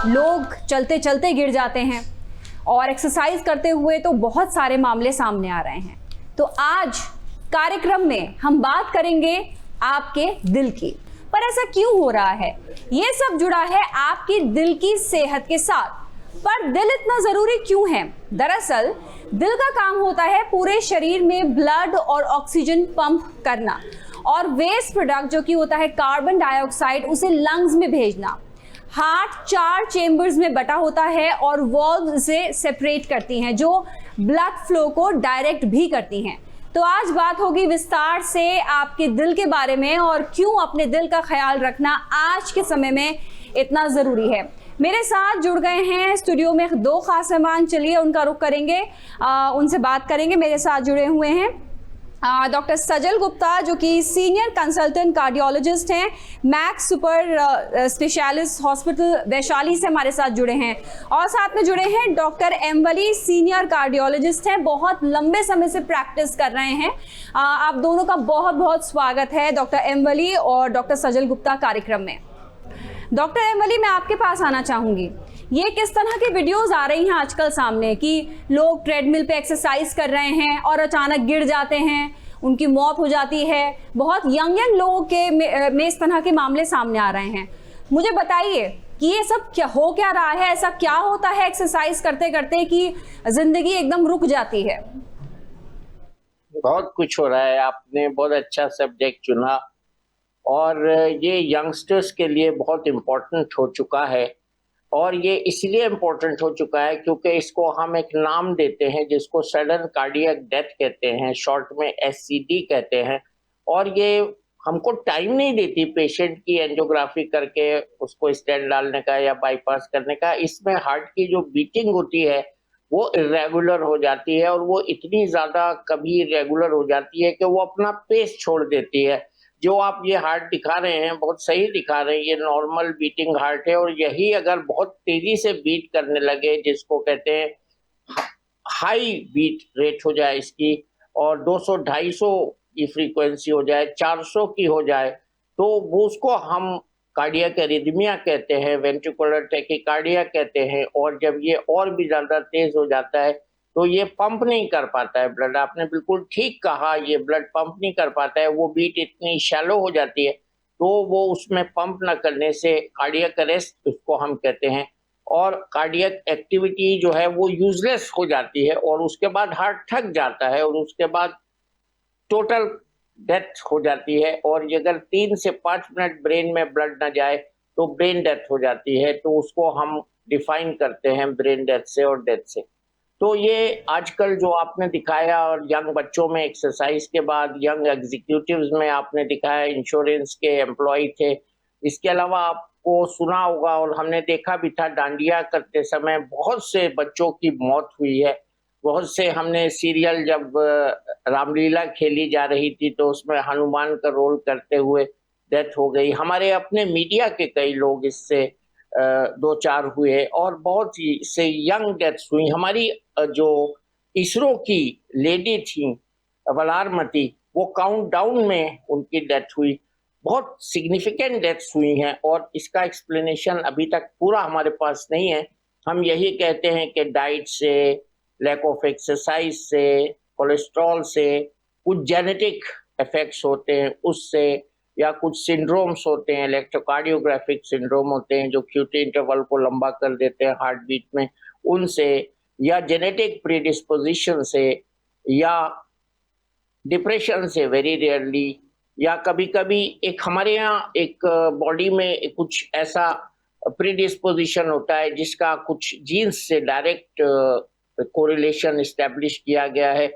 लोग चलते चलते गिर जाते हैं और एक्सरसाइज करते हुए तो बहुत सारे मामले सामने आ रहे हैं। तो आज कार्यक्रम में हम बात करेंगे आपके दिल की। पर ऐसा क्यों हो रहा है? ये सब जुड़ा है आपकी दिल की सेहत के साथ। पर दिल इतना जरूरी क्यों है? दरअसल दिल का काम होता है पूरे शरीर में ब्लड और ऑक्सीजन पंप करना और वेस्ट प्रोडक्ट जो कि होता है कार्बन डाइऑक्साइड उसे लंग्स में भेजना। हार्ट 4 चेंबर्स में बटा होता है और वॉल्व से सेपरेट करती हैं जो ब्लड फ्लो को डायरेक्ट भी करती हैं। तो आज बात होगी विस्तार से आपके दिल के बारे में और क्यों अपने दिल का ख्याल रखना आज के समय में इतना ज़रूरी है। मेरे साथ जुड़ गए हैं स्टूडियो में 2 खास मेहमान। चलिए उनका रुख करेंगे, उनसे बात करेंगे। मेरे साथ जुड़े हुए हैं डॉक्टर सजल गुप्ता जो कि सीनियर कंसल्टेंट कार्डियोलॉजिस्ट हैं, max super specialist hospital Vaishali से हमारे साथ जुड़े हैं। और साथ में जुड़े हैं डॉक्टर एमवली, सीनियर कार्डियोलॉजिस्ट हैं, बहुत लंबे समय से प्रैक्टिस कर रहे हैं। आप दोनों का बहुत बहुत स्वागत है डॉक्टर एमवली और डॉक्टर सजल गुप्ता कार्यक्रम में। डॉक्टर एमवली, मैं आपके पास आना चाहूंगी। ये किस तरह की वीडियोस आ रही हैं आजकल सामने कि लोग ट्रेडमिल पे एक्सरसाइज कर रहे हैं और अचानक गिर जाते हैं, उनकी मौत हो जाती है। बहुत यंग लोगों के में इस तरह के मामले सामने आ रहे हैं। मुझे बताइए कि ये सब क्या रहा है? ऐसा क्या होता है एक्सरसाइज करते करते कि जिंदगी एकदम रुक जाती है? बहुत कुछ हो रहा है। आपने बहुत अच्छा सब्जेक्ट चुना और ये यंगस्टर्स के लिए बहुत इम्पोर्टेंट हो चुका है। और ये इसलिए इम्पोर्टेंट हो चुका है क्योंकि इसको हम एक नाम देते हैं जिसको सडन कार्डियक डेथ कहते हैं, शॉर्ट में SCD कहते हैं। और ये हमको टाइम नहीं देती पेशेंट की एंजियोग्राफी करके उसको स्टेंट डालने का या बाईपास करने का। इसमें हार्ट की जो बीटिंग होती है वो इरेगुलर हो जाती है और वो इतनी ज़्यादा कभी इरेगुलर हो जाती है कि वो अपना पेस छोड़ देती है। जो आप ये हार्ट दिखा रहे हैं बहुत सही दिखा रहे हैं, ये नॉर्मल बीटिंग हार्ट है। और यही अगर बहुत तेजी से बीट करने लगे, जिसको कहते हैं हाई बीट रेट हो जाए इसकी, और 200-250 की फ्रीक्वेंसी हो जाए, 400 की हो जाए, तो वो उसको हम कार्डियक एरिथमिया कहते हैं, वेंट्रिकुलर टैकीकार्डिया कहते हैं। और जब ये और भी ज्यादा तेज हो जाता है तो ये पंप नहीं कर पाता है ब्लड। आपने बिल्कुल ठीक कहा, ये ब्लड पंप नहीं कर पाता है, वो बीट इतनी शैलो हो जाती है तो वो उसमें पंप न करने से कार्डियक अरेस्ट उसको हम कहते हैं। और कार्डियक एक्टिविटी जो है वो यूजलेस हो जाती है और उसके बाद हार्ट थक जाता है और उसके बाद टोटल डेथ हो जाती है। और ये अगर 3 से 5 मिनट ब्रेन में ब्लड ना जाए तो ब्रेन डेथ हो जाती है। तो उसको हम डिफाइन करते हैं ब्रेन डेथ से और डेथ से। तो ये आजकल जो आपने दिखाया और यंग बच्चों में एक्सरसाइज के बाद, यंग एग्जीक्यूटिव्स में आपने दिखाया, इंश्योरेंस के एम्प्लॉय थे। इसके अलावा आपको सुना होगा और हमने देखा भी था, डांडिया करते समय बहुत से बच्चों की मौत हुई है। बहुत से हमने सीरियल जब रामलीला खेली जा रही थी तो उसमें हनुमान का रोल करते हुए डेथ हो गई। हमारे अपने मीडिया के कई लोग इससे 2-4 हुए और बहुत ही से यंग डेथ्स हुई। हमारी जो इसरो की लेडी थी वलारमती, वो काउंटडाउन में उनकी डेथ हुई। बहुत सिग्निफिकेंट डेथ्स हुई हैं और इसका एक्सप्लेनेशन अभी तक पूरा हमारे पास नहीं है। हम यही कहते हैं कि डाइट से, लैक ऑफ एक्सरसाइज से, कोलेस्ट्रॉल से, कुछ जेनेटिक इफेक्ट्स होते हैं उससे, या कुछ सिंड्रोम्स होते हैं, इलेक्ट्रोकार्डियोग्राफिक सिंड्रोम होते हैं जो क्यूटी इंटरवल को लंबा कर देते हैं हार्ट बीट में, उनसे, या जेनेटिक प्रीडिस्पोजिशन से, या डिप्रेशन से वेरी रेयरली, या कभी कभी एक हमारे यहाँ एक बॉडी में कुछ ऐसा प्रीडिस्पोजिशन होता है जिसका कुछ जीन्स से डायरेक्ट कोरिलेशन एस्टेब्लिश किया गया है,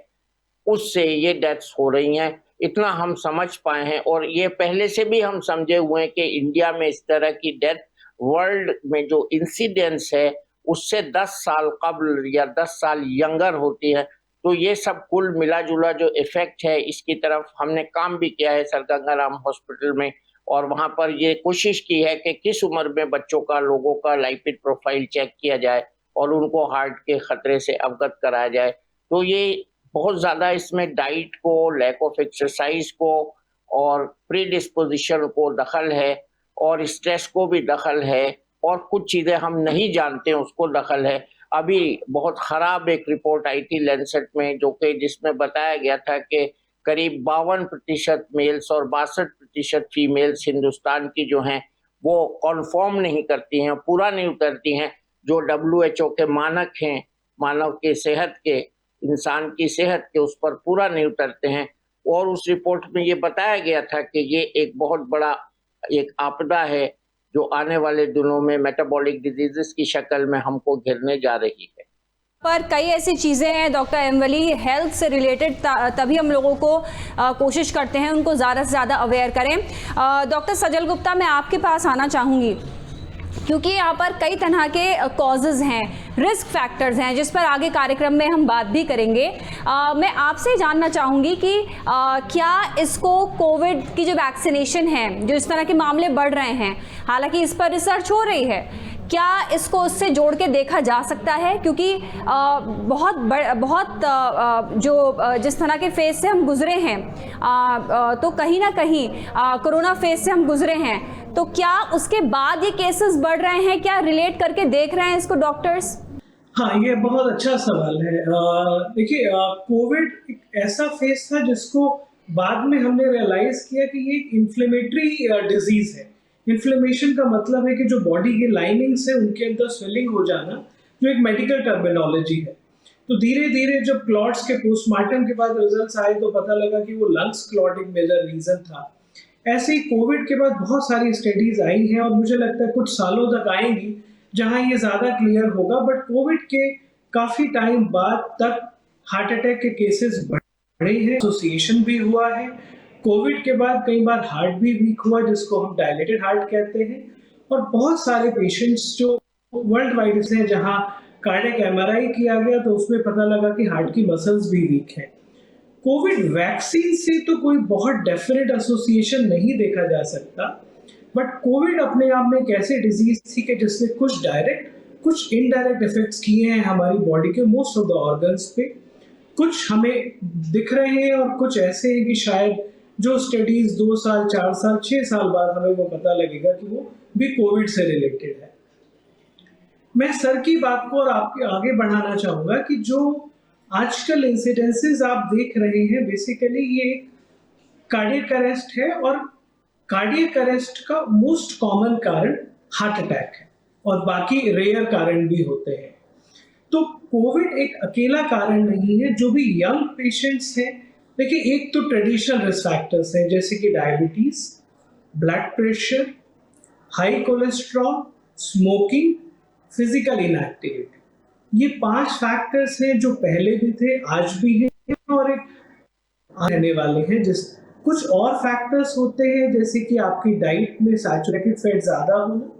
उससे ये डेथ्स हो रही हैं। इतना हम समझ पाए हैं और ये पहले से भी हम समझे हुए हैं कि इंडिया में इस तरह की डेथ वर्ल्ड में जो इंसिडेंस है उससे 10 साल कबल या 10 साल यंगर होती है। तो ये सब कुल मिला जुला जो इफेक्ट है, इसकी तरफ हमने काम भी किया है सर गंगाराम हॉस्पिटल में। और वहां पर ये कोशिश की है कि किस उम्र में बच्चों का, लोगों का लाइपिड प्रोफाइल चेक किया जाए और उनको हार्ट के खतरे से अवगत कराया जाए। तो ये बहुत ज़्यादा इसमें डाइट को, लैक ऑफ एक्सरसाइज को और प्रीडिस्पोजिशन को दखल है और स्ट्रेस को भी दखल है। और कुछ चीजें हम नहीं जानते हैं उसको दखल है। अभी बहुत खराब एक रिपोर्ट आई थी लैंसेट में, जो कि जिसमें बताया गया था कि करीब 52% मेल्स और 62% फीमेल्स हिंदुस्तान की जो हैं वो कॉन्फर्म नहीं करती हैं, पूरा नहीं उतरती हैं जो WHO के मानक हैं, मानव के सेहत के, इंसान की सेहत के, उस पर पूरा नहीं उतरते हैं। और उस रिपोर्ट में ये बताया गया था कि ये एक बहुत बड़ा एक आपदा है जो आने वाले दिनों में मेटाबॉलिक डिजीजेस की शक्ल में हमको घेरने जा रही है। पर कई ऐसी चीज़ें हैं डॉक्टर एमवली, हेल्थ से रिलेटेड, तभी हम लोगों को कोशिश करते हैं उनको ज़्यादा से ज़्यादा अवेयर करें। डॉक्टर सजल गुप्ता, मैं आपके पास आना चाहूँगी क्योंकि यहाँ पर कई तरह के कॉजेज़ हैं, रिस्क फैक्टर्स हैं, जिस पर आगे कार्यक्रम में हम बात भी करेंगे। मैं आपसे जानना चाहूँगी कि क्या इसको कोविड की जो वैक्सीनेशन है, जो इस तरह के मामले बढ़ रहे हैं, हालांकि इस पर रिसर्च हो रही है, क्या इसको उससे जोड़ के देखा जा सकता है? क्योंकि जिस तरह के फेज से हम गुजरे हैं, तो कहीं ना कहीं कोरोना फेज से हम गुजरे हैं, तो क्या उसके बाद ये केसेस बढ़ रहे हैं? क्या रिलेट करके देख रहे हैं इसको डॉक्टर्स? हाँ, ये बहुत अच्छा सवाल है। देखिए, कोविड एक ऐसा फेज था जिसको बाद में हमने रियलाइज किया कि ये एक इन्फ्लेमेटरी डिजीज है। इन्फ्लेमेशन का मतलब है कि जो बॉडी की लाइनिंग्स है उनके अंदर स्वेलिंग हो जाना, जो एक मेडिकल टर्मिनोलॉजी है। तो धीरे धीरे जब क्लॉट्स के पोस्टमार्टम के बाद रिजल्ट्स आए तो पता लगा कि वो लंग्स क्लॉट एक मेजर रीजन था। ऐसे ही कोविड के बाद बहुत सारी स्टडीज आई हैं और मुझे लगता है कुछ सालों तक आएंगी जहां ये ज्यादा क्लियर होगा। बट कोविड के काफी टाइम बाद तक हार्ट अटैक के केसेस बढ़े हैं, एसोसिएशन भी हुआ है। कोविड के बाद कई बार हार्ट भी वीक हुआ, जिसको हम डायलेटेड हार्ट कहते हैं। और बहुत सारे पेशेंट्स जो वर्ल्ड वाइड हैं, जहां कार्डियक MRI किया गया तो उसमें पता लगा कि हार्ट की मसल्स भी वीक हैं। कोविड वैक्सीन से तो कोई बहुत डेफिनेट एसोसिएशन नहीं देखा जा सकता, बट कोविड अपने आप में एक ऐसी डिजीज थी कि जिसने कुछ डायरेक्ट कुछ इनडायरेक्ट इफेक्ट्स किए हैं हमारी बॉडी के मोस्ट ऑफ द ऑर्गन्स पे। कुछ हमें दिख रहे हैं और कुछ ऐसे हैं कि शायद जो स्टडीज 2 साल 4 साल 6 साल बाद हमें वो पता लगेगा कि वो भी कोविड से रिलेटेड है। मैं सर की बात को और आपके आगे बढ़ाना चाहूंगा कि जो आजकल इंसिडेंसेस आप देख रहे हैं, बेसिकली ये कार्डियक अरेस्ट है और कार्डियक अरेस्ट का मोस्ट कॉमन कारण हार्ट अटैक है और बाकी रेयर कारण भी होते हैं। तो कोविड एक अकेला कारण नहीं है। जो भी यंग पेशेंट्स हैं, देखिए, एक तो ट्रेडिशनल रिस्क फैक्टर्स हैं जैसे कि diabetes, blood pressure, high cholesterol, smoking, physical inactivity. ये 5 फैक्टर्स हैं जो पहले भी थे, आज भी हैं और एक आने वाले हैं। कुछ और फैक्टर्स होते हैं जैसे कि आपकी डाइट में सैचुरेटेड फैट ज्यादा होना,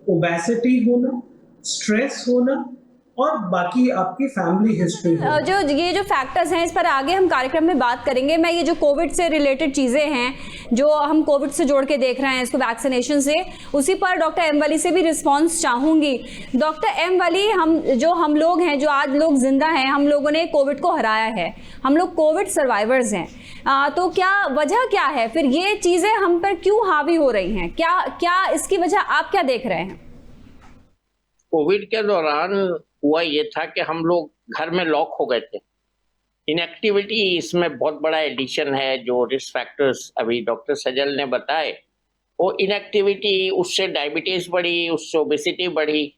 ओबेसिटी होना, स्ट्रेस होना और बाकी आपकी फैमिली हिस्ट्री होना। ये जो फैक्टर्स हैं, इस पर आगे हम कार्यक्रम में बात करेंगे। मैं ये जो कोविड से रिलेटेड चीज़ें हैं जो हम कोविड से जोड़ के देख रहे हैं इसको वैक्सीनेशन से, उसी पर डॉक्टर एम वली से भी रिस्पांस चाहूँगी। डॉक्टर एम वली, हम लोग हैं, जो आज लोग जिंदा हैं, हम लोगों ने कोविड को हराया है, हम लोग कोविड सर्वाइवर्स हैं। तो क्या वजह क्या है फिर, ये चीज़ें हम पर क्यों हावी हो रही हैं? क्या इसकी वजह आप क्या देख रहे हैं? कोविड के दौरान हुआ ये था कि हम लोग घर में लॉक हो गए थे। इनएक्टिविटी इसमें बहुत बड़ा एडिशन है। जो रिस्क फैक्टर्स अभी डॉक्टर सजल ने बताए, वो इनएक्टिविटी, उससे डायबिटीज बढ़ी, उससे ओबेसिटी बढ़ी।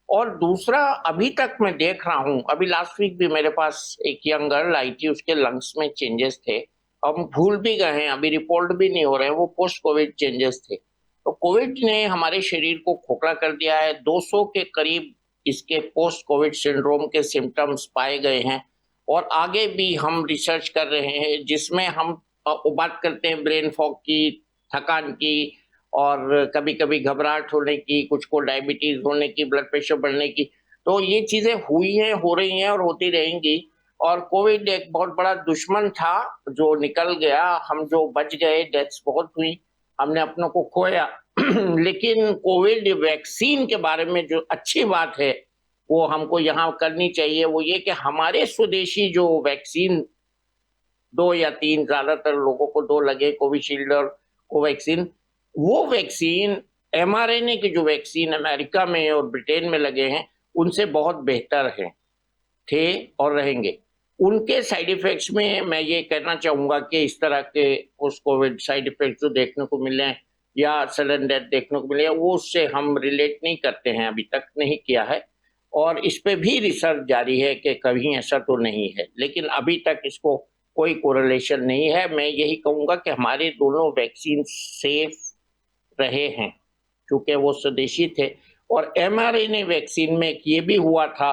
और दूसरा, अभी तक मैं देख रहा हूँ, अभी लास्ट वीक भी मेरे पास एक यंग गर्ल आई थी, उसके लंग्स में चेंजेस थे। हम भूल भी गए हैं, अभी रिपोर्ट भी नहीं हो रहे हैं, वो पोस्ट कोविड चेंजेस थे। तो कोविड ने हमारे शरीर को खोखला कर दिया है। 200 के करीब इसके पोस्ट कोविड सिंड्रोम के सिम्टम्स पाए गए हैं और आगे भी हम रिसर्च कर रहे हैं, जिसमें हम बात करते हैं ब्रेन फॉग की, थकान की, और कभी कभी घबराहट होने की, कुछ को डायबिटीज होने की, ब्लड प्रेशर बढ़ने की। तो ये चीजें हुई हैं, हो रही हैं और होती रहेंगी। और कोविड एक बहुत बड़ा दुश्मन था जो निकल गया। हम जो बच गए, डेथ्स बहुत हुई, हमने अपनों को खोया। लेकिन कोविड वैक्सीन के बारे में जो अच्छी बात है वो हमको यहाँ करनी चाहिए, वो ये कि हमारे स्वदेशी जो वैक्सीन 2 या 3, ज्यादातर लोगों को 2 लगे, कोविशील्ड और कोवैक्सीन, वो वैक्सीन mRNA की जो वैक्सीन अमेरिका में और ब्रिटेन में लगे हैं उनसे बहुत बेहतर हैं, थे और रहेंगे। उनके साइड इफेक्ट्स में मैं ये कहना चाहूँगा कि इस तरह के पोस्ट कोविड साइड इफेक्ट्स जो देखने को मिले हैं या सडन डेथ देखने को मिले हैं, वो उससे हम रिलेट नहीं करते हैं, अभी तक नहीं किया है। और इस पे भी रिसर्च जारी है कि कहीं ऐसा तो नहीं है, लेकिन अभी तक इसको कोई कोरिलेशन नहीं है। मैं यही कहूँगा कि हमारे दोनों वैक्सीन सेफ रहे हैं क्योंकि वो स्वदेशी थे। और mRNA वैक्सीन में ये भी हुआ था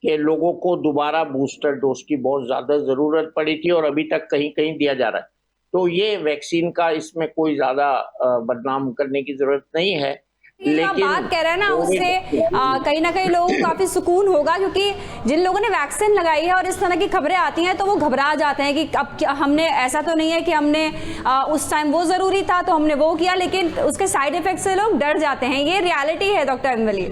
कि लोगों को दोबारा बूस्टर डोज की बहुत ज़्यादा ज़रूरत पड़ी थी और अभी तक कहीं कहीं दिया जा रहा है। तो ये वैक्सीन का इसमें कोई ज़्यादा बदनाम करने की ज़रूरत नहीं है। ये जो आप बात कह रहे हैं ना, उससे कहीं ना कहीं लोगों को काफी सुकून होगा, क्योंकि जिन लोगों ने वैक्सीन लगाई है और इस तरह की खबरें आती हैं तो वो घबरा जाते हैं कि अब हमने, ऐसा तो नहीं है कि हमने उस टाइम वो जरूरी था तो हमने वो किया, लेकिन उसके साइड इफेक्ट से लोग डर जाते हैं। ये रियलिटी है डॉक्टर अनवली।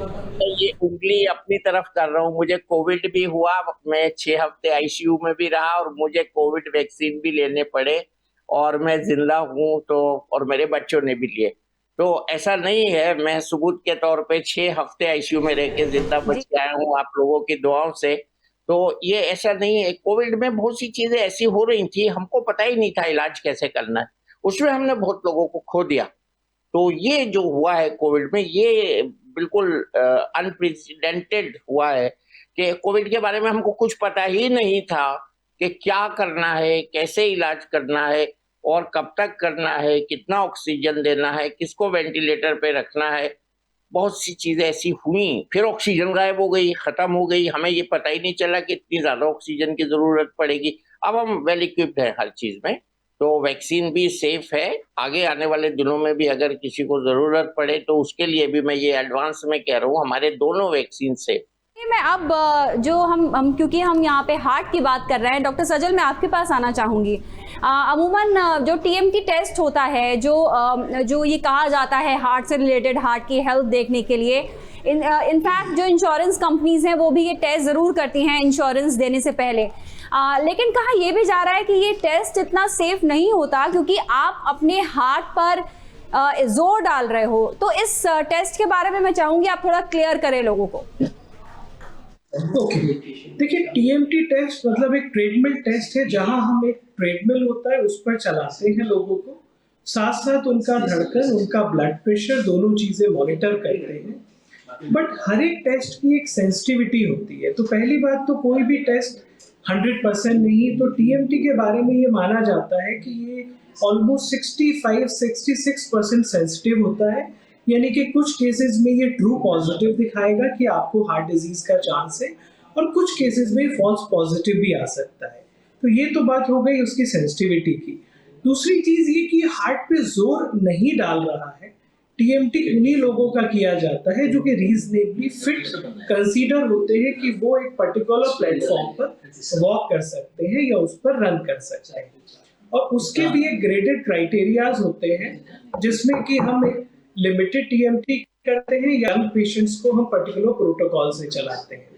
ये उंगली अपनी तरफ कर रहा हूँ, मुझे कोविड भी हुआ, मैं 6 हफ्ते आईसीयू में भी रहा और मुझे कोविड वैक्सीन भी लेने पड़े और मैं जिंदा हूँ, तो और मेरे बच्चों ने भी लिए। तो ऐसा नहीं है, मैं सबूत के तौर पे 6 हफ्ते आईसीयू में रह के जिंदा बच के आया हूँ आप लोगों की दुआओं से। तो ये ऐसा नहीं है। कोविड में बहुत सी चीजें ऐसी हो रही थी, हमको पता ही नहीं था इलाज कैसे करना है, उसमें हमने बहुत लोगों को खो दिया। तो ये जो हुआ है कोविड में, ये बिल्कुल अनप्रेसिडेंटेड हुआ है कि कोविड के बारे में हमको कुछ पता ही नहीं था कि क्या करना है, कैसे इलाज करना है और कब तक करना है, कितना ऑक्सीजन देना है, किसको वेंटिलेटर पे रखना है। बहुत सी चीजें ऐसी हुई, फिर ऑक्सीजन गायब हो गई, खत्म हो गई, हमें ये पता ही नहीं चला कि इतनी ज्यादा ऑक्सीजन की जरूरत पड़ेगी। अब हम वेल इक्विप्ड हैं हर चीज में, तो वैक्सीन भी सेफ है। आगे आने वाले दिनों में भी अगर किसी को जरूरत पड़े तो उसके लिए भी मैं ये एडवांस में कह रहा हूँ, हमारे दोनों वैक्सीन सेफ। मैं अब जो हम क्योंकि हम यहाँ पे हार्ट की बात कर रहे हैं, डॉक्टर सजल मैं आपके पास आना चाहूँगी। अमूमन जो टीएमटी टेस्ट होता है, जो ये कहा जाता है हार्ट से रिलेटेड, हार्ट की हेल्थ देखने के लिए, इनफैक्ट जो इंश्योरेंस कंपनीज हैं वो भी ये टेस्ट ज़रूर करती हैं इंश्योरेंस देने से पहले। लेकिन कहा यह भी जा रहा है कि ये टेस्ट इतना सेफ नहीं होता क्योंकि आप अपने हार्ट पर जोर डाल रहे हो। तो इस टेस्ट के बारे में मैं चाहूँगी आप थोड़ा क्लियर करें लोगों को। ओके, देखिए टीएमटी टेस्ट मतलब एक ट्रेडमिल टेस्ट है जहां हम एक ट्रेडमिल होता है उस पर चलाते हैं लोगों को, साथ साथ उनका धड़कन, उनका ब्लड प्रेशर, दोनों चीजें मॉनिटर करते हैं। बट हर एक टेस्ट की एक सेंसिटिविटी होती है। तो पहली बात तो कोई भी टेस्ट 100% नहीं, तो टीएमटी के बारे में ये माना जाता है कि ये ऑलमोस्ट 65-66% सेंसिटिव होता है, यानी कि कुछ केसेस में ये ट्रू पॉजिटिव दिखाएगा कि आपको हार्ट डिजीज का चांस है और कुछ केसेस में फॉल्स पॉजिटिव भी आ सकता है। तो ये तो बात हो गई उसकी सेंसिटिविटी की। दूसरी चीज ये कि हार्ट पे जोर नहीं डाल रहा है। टीएमटी उन्हीं लोगों का किया जाता है जो कि रीजनेबली फिट कंसीडर होते हैं कि वो एक पर्टिकुलर प्लेटफॉर्म पर वॉक कर सकते हैं या उस पर रन कर सकते हैं, और उसके भी एक ग्रेडेड क्राइटेरियाज होते हैं जिसमें कि हम एक लिमिटेड टीएमटी करते हैं, यंग पेशेंट्स को हम पर्टिकुलर प्रोटोकॉल से चलाते हैं।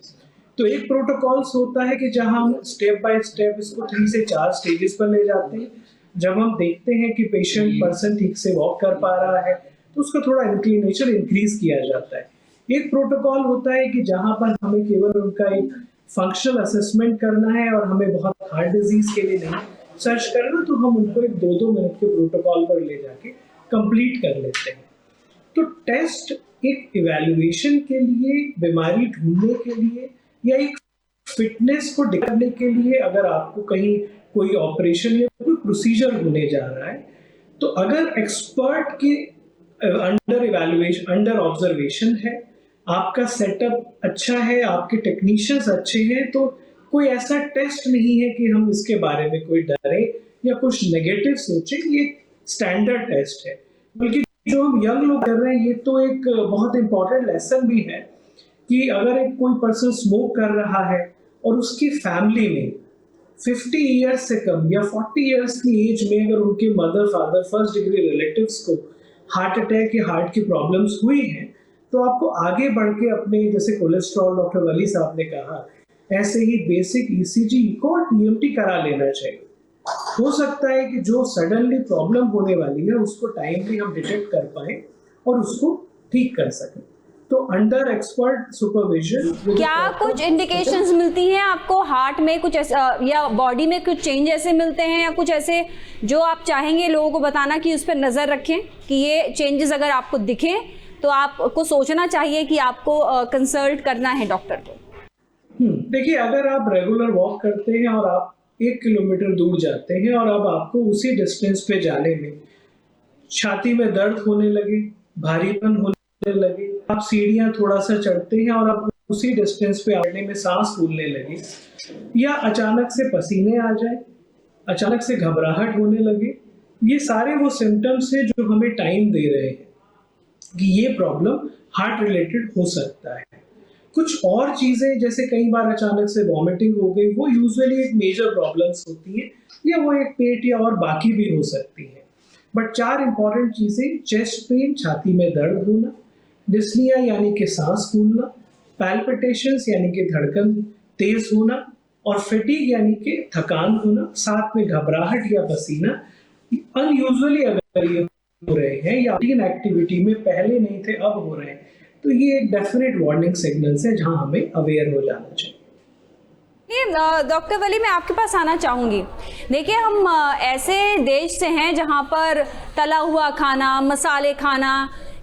तो एक प्रोटोकॉल्स होता है कि जहां हम स्टेप बाय स्टेप इसको 3 से 4 स्टेजेस पर ले जाते हैं। जब हम देखते हैं कि पेशेंट पर्सन ठीक से वॉक कर पा रहा है तो उसका थोड़ा इंक्लिनेशन इंक्रीज किया जाता है। एक प्रोटोकॉल होता है कि जहां पर हमें केवल उनका एक फंक्शनल असेसमेंट करना है और हमें बहुत हार्ट डिजीज के लिए नहीं सर्च करना, तो हम उनको एक 2-2 मिनट के प्रोटोकॉल पर ले जाके कंप्लीट कर लेते हैं। तो टेस्ट एक इवैल्यूएशन के लिए, बीमारी ढूंढने के लिए या एक फिटनेस को दिखाने के लिए, अगर आपको कहीं कोई ऑपरेशन या कोई प्रोसीजर होने जा रहा है तो अगर एक्सपर्ट के अंडर इवैल्यूएशन, अंडर ऑब्जर्वेशन है, आपका सेटअप अच्छा है, आपके टेक्नीशियंस अच्छे हैं, तो कोई ऐसा टेस्ट नहीं है कि हम इसके बारे में कोई डरे या कुछ नेगेटिव सोचे। ये स्टैंडर्ड टेस्ट है। बल्कि जो हम यंग लोग कर रहे हैं, ये तो एक बहुत इंपॉर्टेंट लेसन भी है कि अगर एक कोई पर्सन स्मोक कर रहा है और उसकी फैमिली में 50 ईयर्स से कम या 40 ईयर्स की एज में अगर उनके mother, father, first degree relatives को हार्ट अटैक या हार्ट की प्रॉब्लम्स हुई हैं, तो आपको आगे बढ़ के अपने, जैसे कोलेस्ट्रॉल डॉक्टर वली साहब ने कहा, ऐसे ही बेसिक ईसीजी, इको और टीएमटी करा लेना चाहिए। हो सकता है कि जो सडनली प्रॉब्लम होने वाली है उसको टाइमली हम डिटेक्ट कर पाए और उसको ठीक कर सकें। तो अंडर एक्सपर्ट सुपरविजन क्या कुछ इंडिकेशंस मिलती हैं आपको हार्ट में कुछ ऐसा या बॉडी में कुछ चेंज ऐसे मिलते हैं या कुछ ऐसे जो आप चाहेंगे लोगों को बताना कि उस पर नज़र रखें कि ये चेंजेस अगर आपको दिखें तो आपको सोचना चाहिए कि आपको कंसल्ट करना है डॉक्टर को? देखिए, अगर आप रेगुलर वॉक करते हैं और आप 1 किलोमीटर दूर जाते हैं और अब आपको उसी डिस्टेंस पे जाने में छाती में दर्द होने लगे, भारीपन होने लगे, आप सीढ़ियां थोड़ा सा चढ़ते हैं और आप उसी डिस्टेंस पे आने में सांस फूलने लगे, या अचानक से पसीने आ जाए, अचानक से घबराहट होने लगे, ये सारे वो सिम्टम्स हैं जो हमें टाइम दे रहे हैं कि ये प्रॉब्लम हार्ट रिलेटेड हो सकता है। कुछ और चीजें जैसे कई बार अचानक से वॉमिटिंग हो गई, वो यूजुअली एक मेजर प्रॉब्लम्स होती है, या वो एक पेट या और बाकी भी हो सकती है। बट 4 इंपॉर्टेंट चीजें, चेस्ट पेन, छाती में दर्द होना, डिस्निया यानी कि सांस फूलना, पैल्पिटेशंस यानी कि धड़कन तेज होना, और फैटिग यानी कि थकान होना, साथ में घबराहट या पसीना अनयूजुअली अगर ये हो रहे हैं या एक्टिविटी में पहले नहीं थे अब हो रहे हैं, तो ये एक डेफिनेट वार्निंग सिग्नल्स है जहां हमें अवेयर हो जाना चाहिए। डॉक्टर वली, मैं आपके पास आना चाहूँगी। देखिए, हम ऐसे देश से हैं जहाँ पर तला हुआ खाना, मसाले खाना,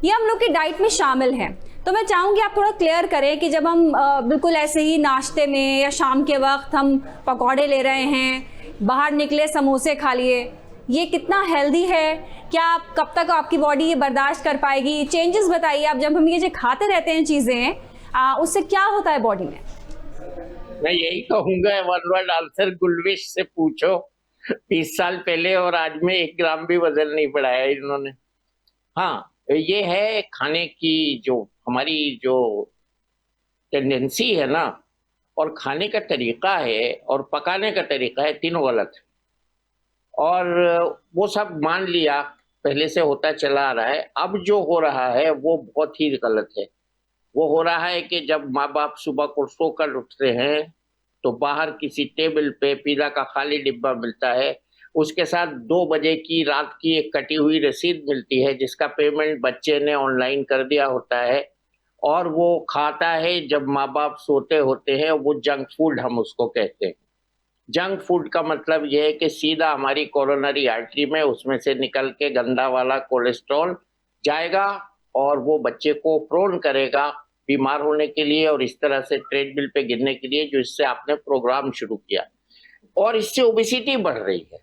ये हम लोग की डाइट में शामिल है। तो मैं चाहूँगी आप थोड़ा क्लियर करें कि जब हम बिल्कुल ऐसे ही नाश्ते में या शाम के वक्त हम पकौड़े ले रहे हैं, बाहर निकले समोसे खा लिए, ये कितना हेल्दी है? क्या आप कब तक आपकी बॉडी ये बर्दाश्त कर पाएगी? चेंजेस बताइए आप, जब हम ये जो खाते रहते हैं चीज़ें, उससे क्या होता है बॉडी में? मैं यही कहूंगा, वन वर्ड आंसर, गुलविश से पूछो। 20 साल पहले और आज में 1 ग्राम भी वजन नहीं बढ़ाया इन्होंने। हाँ, ये है खाने की जो हमारी जो टेंडेंसी है ना, और खाने का तरीका है और पकाने का तरीका है, तीनों गलत है। और वो सब मान लिया, पहले से होता चला आ रहा है। अब जो हो रहा है वो बहुत ही गलत है। वो हो रहा है कि जब माँ बाप सुबह को सोकर उठते हैं तो बाहर किसी टेबल पे पीला का खाली डिब्बा मिलता है, उसके साथ 2 बजे की रात की एक कटी हुई रसीद मिलती है जिसका पेमेंट बच्चे ने ऑनलाइन कर दिया होता है, और वो खाता है जब माँ बाप सोते होते हैं। वो जंक फूड हम उसको कहते हैं। जंक फूड का मतलब यह है कि सीधा हमारी कोरोनरी आर्टरी में उसमें से निकल के गंदा वाला कोलेस्ट्रॉल जाएगा और वो बच्चे को प्रोन करेगा बीमार होने के लिए और इस तरह से ट्रेडमिल पे गिरने के लिए, जो इससे आपने प्रोग्राम शुरू किया, और इससे ओबेसिटी बढ़ रही है।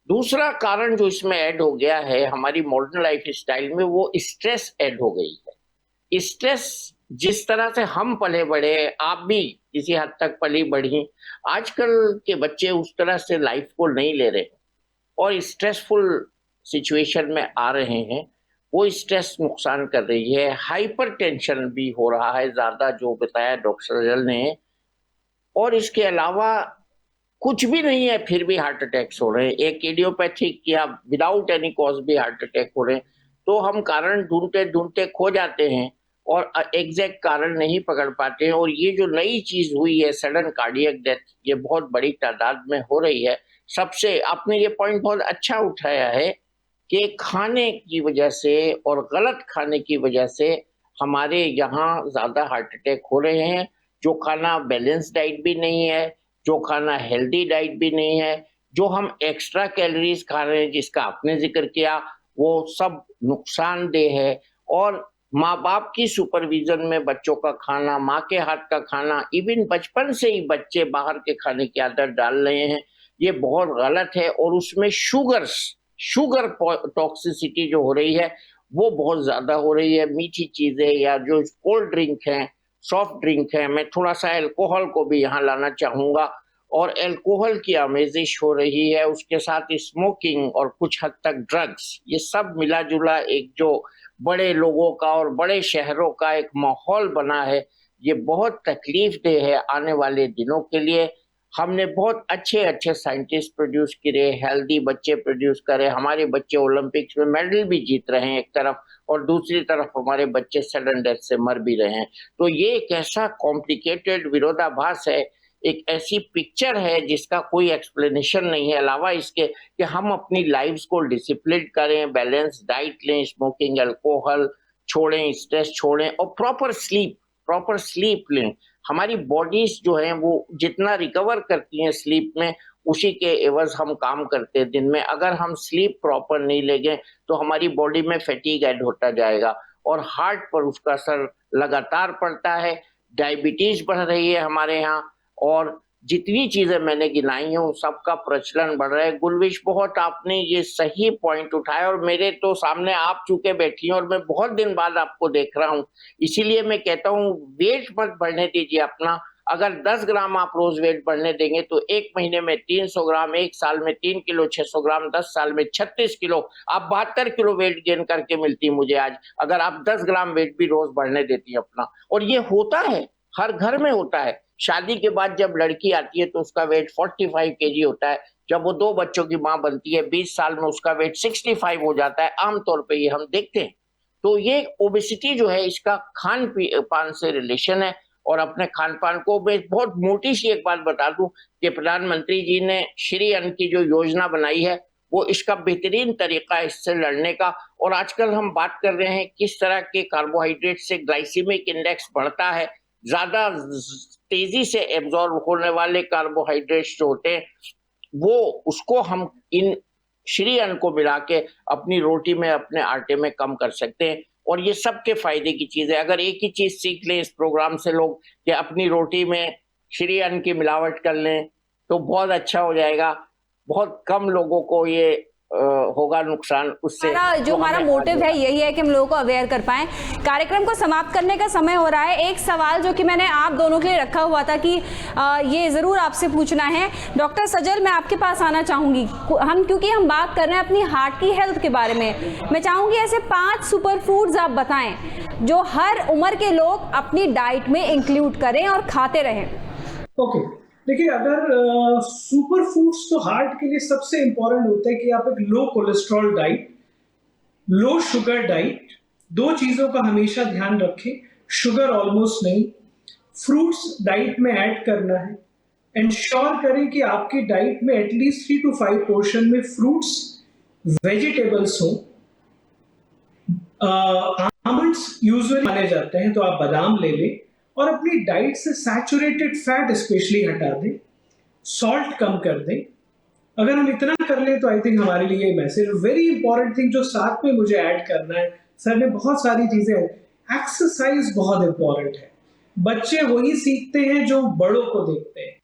दूसरा कारण जो इसमें ऐड हो गया है हमारी मॉडर्न लाइफ स्टाइल में, वो स्ट्रेस ऐड हो गई है। स्ट्रेस जिस तरह से हम पले बढ़े, आप भी किसी हद तक पली बढ़ी, आजकल के बच्चे उस तरह से लाइफ को नहीं ले रहे और स्ट्रेसफुल सिचुएशन में आ रहे हैं। वो स्ट्रेस नुकसान कर रही है। हाइपर टेंशन भी हो रहा है ज़्यादा, जो बताया डॉक्टर सजल ने। और इसके अलावा कुछ भी नहीं है फिर भी हार्ट अटैक्स हो रहे हैं। एक इडियोपैथिक या विदाउट एनी कॉज भी हार्ट अटैक हो रहे हैं। तो हम कारण ढूंढते ढूंढते खो जाते हैं और एग्जैक्ट कारण नहीं पकड़ पाते हैं। और ये जो नई चीज हुई है सडन कार्डियक डेथ, ये बहुत बड़ी तादाद में हो रही है। सबसे आपने ये पॉइंट बहुत अच्छा उठाया है कि खाने की वजह से और गलत खाने की वजह से हमारे यहाँ ज्यादा हार्ट अटैक हो रहे हैं। जो खाना बैलेंस डाइट भी नहीं है, जो खाना हेल्दी डाइट भी नहीं है, जो हम एक्स्ट्रा कैलोरीज खा रहे हैं जिसका आपने जिक्र किया, वो सब नुकसानदेह है। और माँ बाप की सुपरविजन में बच्चों का खाना, माँ के हाथ का खाना, इवन बचपन से ही बच्चे बाहर के खाने की आदत डाल रहे हैं, ये बहुत गलत है। और उसमें शुगर टॉक्सिसिटी जो हो रही है वो बहुत ज्यादा हो रही है। मीठी चीजें या जो कोल्ड ड्रिंक है, सॉफ्ट ड्रिंक है, मैं थोड़ा सा अल्कोहल को भी यहाँ लाना चाहूंगा। और अल्कोहल की आमेजिश हो रही है, उसके साथ स्मोकिंग और कुछ हद तक ड्रग्स, ये सब मिला जुला एक जो बड़े लोगों का और बड़े शहरों का एक माहौल बना है, ये बहुत तकलीफ देह है आने वाले दिनों के लिए। हमने बहुत अच्छे अच्छे साइंटिस्ट प्रोड्यूस करे, हेल्दी बच्चे प्रोड्यूस करे, हमारे बच्चे ओलंपिक्स में मेडल भी जीत रहे हैं एक तरफ, और दूसरी तरफ हमारे बच्चे सडन डेथ से मर भी रहे हैं। तो ये एक ऐसा कॉम्प्लिकेटेड विरोधाभास है, एक ऐसी पिक्चर है जिसका कोई एक्सप्लेनेशन नहीं है अलावा इसके कि हम अपनी लाइफ्स को डिसिप्लिन करें, बैलेंस डाइट लें, स्मोकिंग, अल्कोहल छोड़ें, स्ट्रेस छोड़ें और प्रॉपर स्लीप लें। हमारी बॉडीज जो है वो जितना रिकवर करती हैं स्लीप में, उसी के एवज हम काम करते हैं दिन में। अगर हम स्लीप प्रॉपर नहीं लेंगे तो हमारी बॉडी में फैटीग ऐड होता जाएगा और हार्ट पर उसका असर लगातार पड़ता है। डायबिटीज बढ़ रही है हमारे यहाँ, और जितनी चीजें मैंने गिनाई हैं उन सबका प्रचलन बढ़ रहा है। गुलविश, बहुत आपने ये सही पॉइंट उठाया और मेरे तो सामने आप चुके बैठी हैं और मैं बहुत दिन बाद आपको देख रहा हूँ, इसीलिए मैं कहता हूँ वेट मत बढ़ने दीजिए अपना। अगर 10 ग्राम आप रोज वेट बढ़ने देंगे तो एक महीने में 300 ग्राम, एक साल में 3 किलो 600 ग्राम, 10 साल में 36 किलो, आप 72 किलो वेट गेन करके मिलती मुझे आज, अगर आप 10 ग्राम वेट भी रोज बढ़ने देती अपना। और ये होता है, हर घर में होता है। शादी के बाद जब लड़की आती है तो उसका वेट 45 केजी होता है, जब वो 2 बच्चों की माँ बनती है 20 साल में उसका वेट 65 हो जाता है। आमतौर पे ये हम देखते हैं। तो ये ओबेसिटी जो है इसका खान पान से रिलेशन है। और अपने खान पान को मैं बहुत मोटी सी एक बात बता दूं कि प्रधानमंत्री जी ने श्री अन्न की जो योजना बनाई है वो इसका बेहतरीन तरीका है इससे लड़ने का। और आजकल हम बात कर रहे हैं किस तरह के कार्बोहाइड्रेट से ग्लाइसीमिक इंडेक्स बढ़ता है, ज्यादा तेजी से एब्जॉर्ब होने वाले कार्बोहाइड्रेट्स जो होते हैं वो उसको हम इन श्री अन्न को मिला के अपनी रोटी में, अपने आटे में कम कर सकते हैं। और ये सबके फायदे की चीज है। अगर एक ही चीज सीख लें इस प्रोग्राम से लोग कि अपनी रोटी में श्री अन्न की मिलावट कर लें तो बहुत अच्छा हो जाएगा। बहुत कम लोगों को ये होगा नुकसान उससे। जो हमारा मोटिव है यही है कि हम लोगों को अवेयर कर पाएं। कार्यक्रम को समाप्त करने का समय हो रहा है। एक सवाल जो कि मैंने आप दोनों के लिए रखा हुआ था कि ये ज़रूर आपसे पूछना है। डॉक्टर सजल, मैं आपके पास आना चाहूँगी। क्योंकि हम बात कर रहे हैं अपनी हार्ट की हेल्थ के बारे में, मैं चाहूँगी ऐसे 5 सुपर फूड्स आप बताएं जो हर उम्र के लोग अपनी डाइट में इंक्लूड करें और खाते रहें। ओके, देखिए, अगर सुपर फूड्स तो हार्ट के लिए सबसे इंपॉर्टेंट होता है कि आप एक low cholesterol diet, low sugar diet, 2 चीज़ों का हमेशा ध्यान रखें। शुगर ऑलमोस्ट नहीं, फ्रूट्स डाइट में ऐड करना है। इंश्योर करें कि आपकी डाइट में एटलीस्ट 3 to 5 पोर्शन में फ्रूट्स, वेजिटेबल्स हों। आमंड्स यूजुअली माने जाते हैं तो आप बादाम ले लें और अपनी डाइट से सैचुरेटेड फैट स्पेशली हटा दें, सॉल्ट कम कर दें। अगर हम इतना कर लें तो आई थिंक हमारे लिए मैसेज। वेरी इंपॉर्टेंट थिंग जो साथ में मुझे ऐड करना है, सर ने बहुत सारी चीजें, एक्सरसाइज बहुत इंपॉर्टेंट है। बच्चे वही सीखते हैं जो बड़ों को देखते हैं।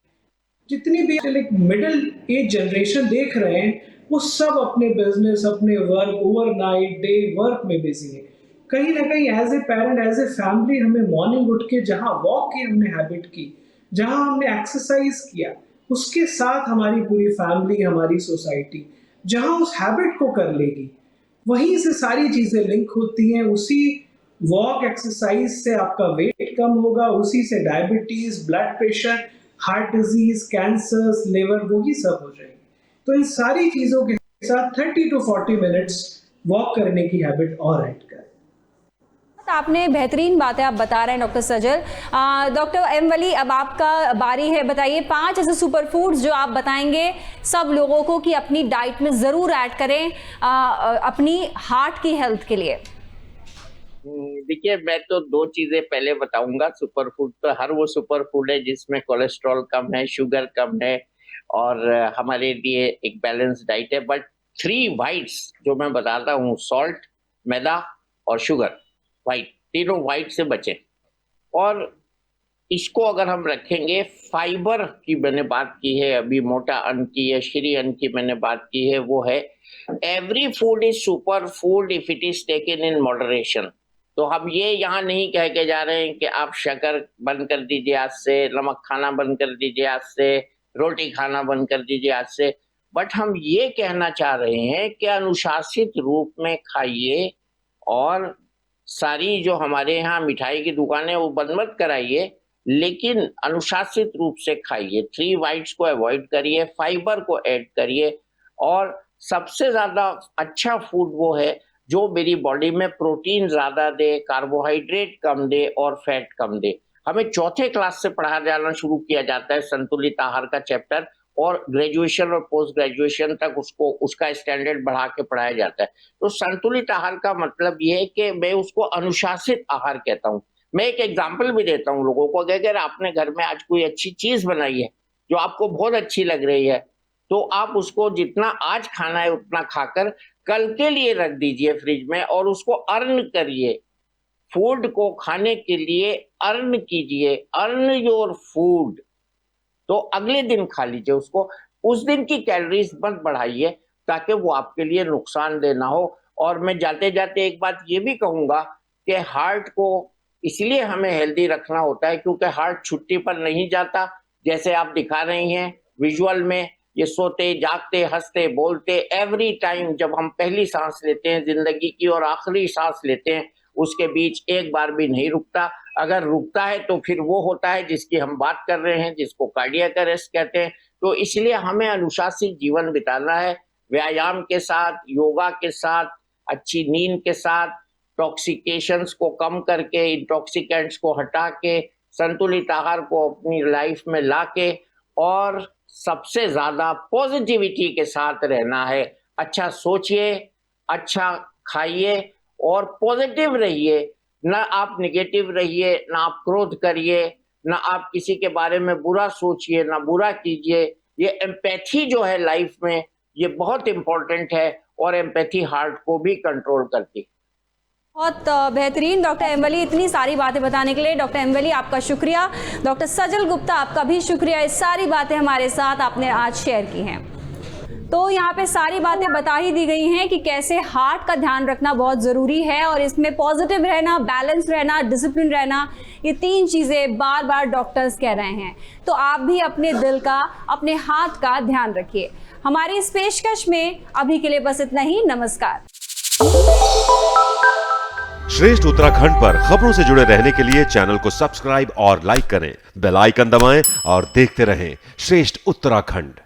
जितनी भी मिडिल एज जनरेशन देख रहे हैं वो सब अपने बिजनेस, अपने वर्क, ओवरनाइट डे वर्क में बिजी है। कहीं ना कहीं as a parent, as a family, हमें मॉर्निंग उठ के जहाँ वॉक की हमने हैबिट की, जहाँ हमने एक्सरसाइज किया, उसके साथ हमारी पूरी फैमिली, हमारी सोसाइटी जहाँ उस हैबिट को कर लेगी, वहीं से सारी चीज़ें लिंक होती हैं। उसी वॉक एक्सरसाइज से आपका वेट कम होगा, उसी से diabetes, blood pressure, heart disease, cancers, liver, वही सब हो जाएंगे। तो इन सारी चीज़ों के साथ 30 to 40 मिनट्स वॉक करने की हैबिट और ऐड करें। आपने बेहतरीन बातें आप बता रहे हैं डॉक्टर सजल। डॉक्टर एम वली, अब आपका बारी है। बताइए 5 ऐसे सुपर फूड्स जो आप बताएंगे सब लोगों को कि अपनी डाइट में ज़रूर ऐड करें अपनी हार्ट की हेल्थ के लिए। देखिए, मैं तो 2 चीजें पहले बताऊंगा। सुपर फूड तो हर वो सुपर फूड है जिसमें कोलेस्ट्रॉल कम है, शुगर कम है और हमारे लिए एक बैलेंस डाइट है। बट 3 वाइट्स जो मैं बताता हूँ, सॉल्ट, मैदा और शुगर, वाइट, तीनों वाइट से बचें। और इसको अगर हम रखेंगे, फाइबर की मैंने बात की है अभी, मोटा अन्न की या श्री अन्न की मैंने बात की है, वो है every food is super food if it is taken in moderation. तो हम ये यहाँ नहीं कह के जा रहे हैं कि आप शक्कर बंद कर दीजिए आज से, नमक खाना बंद कर दीजिए आज से, रोटी खाना बंद कर दीजिए आज से, बट हम ये कहना चाह रहे हैं कि अनुशासित रूप में खाइए और सारी जो हमारे यहाँ मिठाई की दुकानें वो बंद मत कराइए, लेकिन अनुशासित रूप से खाइए। 3 वाइट्स को अवॉइड करिए, फाइबर को ऐड करिए और सबसे ज्यादा अच्छा फूड वो है जो मेरी बॉडी में प्रोटीन ज्यादा दे, कार्बोहाइड्रेट कम दे और फैट कम दे। हमें 4थे क्लास से पढ़ाया जाना शुरू किया जाता है संतुलित आहार का चैप्टर, और ग्रेजुएशन और पोस्ट ग्रेजुएशन तक उसको उसका स्टैंडर्ड बढ़ा के पढ़ाया जाता है। तो संतुलित आहार का मतलब ये है कि मैं उसको अनुशासित आहार कहता हूँ। मैं एक एग्जाम्पल भी देता हूँ लोगों को कि अगर आपने घर में आज कोई अच्छी चीज बनाई है जो आपको बहुत अच्छी लग रही है, तो आप उसको जितना आज खाना है उतना खाकर कल के लिए रख दीजिए फ्रिज में और उसको अर्न करिए। फूड को खाने के लिए अर्न कीजिए, अर्न योर फूड। तो अगले दिन खा लीजिए उसको, उस दिन की कैलोरीज मत बढ़ाइए ताकि वो आपके लिए नुकसानदेह ना हो। और मैं जाते जाते एक बात ये भी कहूंगा कि हार्ट को इसलिए हमें हेल्दी रखना होता है क्योंकि हार्ट छुट्टी पर नहीं जाता। जैसे आप दिखा रही हैं विजुअल में, ये सोते जागते हंसते बोलते एवरी टाइम, जब हम पहली सांस लेते हैं जिंदगी की और आखिरी सांस लेते हैं उसके बीच एक बार भी नहीं रुकता। अगर रुकता है तो फिर वो होता है जिसकी हम बात कर रहे हैं, जिसको कार्डियक अरेस्ट कहते हैं। तो इसलिए हमें अनुशासित जीवन बिताना है, व्यायाम के साथ, योगा के साथ, अच्छी नींद के साथ, टॉक्सिकेशंस को कम करके, इंटॉक्सिकेंट्स को हटा के, संतुलित आहार को अपनी लाइफ में लाके और सबसे ज्यादा पॉजिटिविटी के साथ रहना है। अच्छा सोचिए, अच्छा खाइए और पॉजिटिव रहिए। ना आप निगेटिव रहिए, ना आप क्रोध करिए, ना आप किसी के बारे में बुरा सोचिए, ना बुरा कीजिए। ये एम्पैथी जो है लाइफ में, ये बहुत इंपॉर्टेंट है और एम्पैथी हार्ट को भी कंट्रोल करती है। बहुत बेहतरीन डॉक्टर एम्बली, इतनी सारी बातें बताने के लिए डॉक्टर एम्बली आपका शुक्रिया। डॉक्टर सजल गुप्ता आपका भी शुक्रिया, इस सारी बातें हमारे साथ आपने आज शेयर की हैं। तो यहाँ पे सारी बातें बता ही दी गई हैं कि कैसे हार्ट का ध्यान रखना बहुत ज़रूरी है और इसमें पॉजिटिव रहना, बैलेंस रहना, डिसिप्लिन रहना, ये 3 चीज़ें बार बार डॉक्टर्स कह रहे हैं। तो आप भी अपने दिल का, अपने हार्ट का ध्यान रखिए। हमारी इस पेशकश में अभी के लिए बस इतना ही। नमस्कार। श्रेष्ठ उत्तराखंड पर खबरों से जुड़े रहने के लिए चैनल को सब्सक्राइब और लाइक करें, बेल आइकन दबाएं और देखते रहें श्रेष्ठ उत्तराखंड।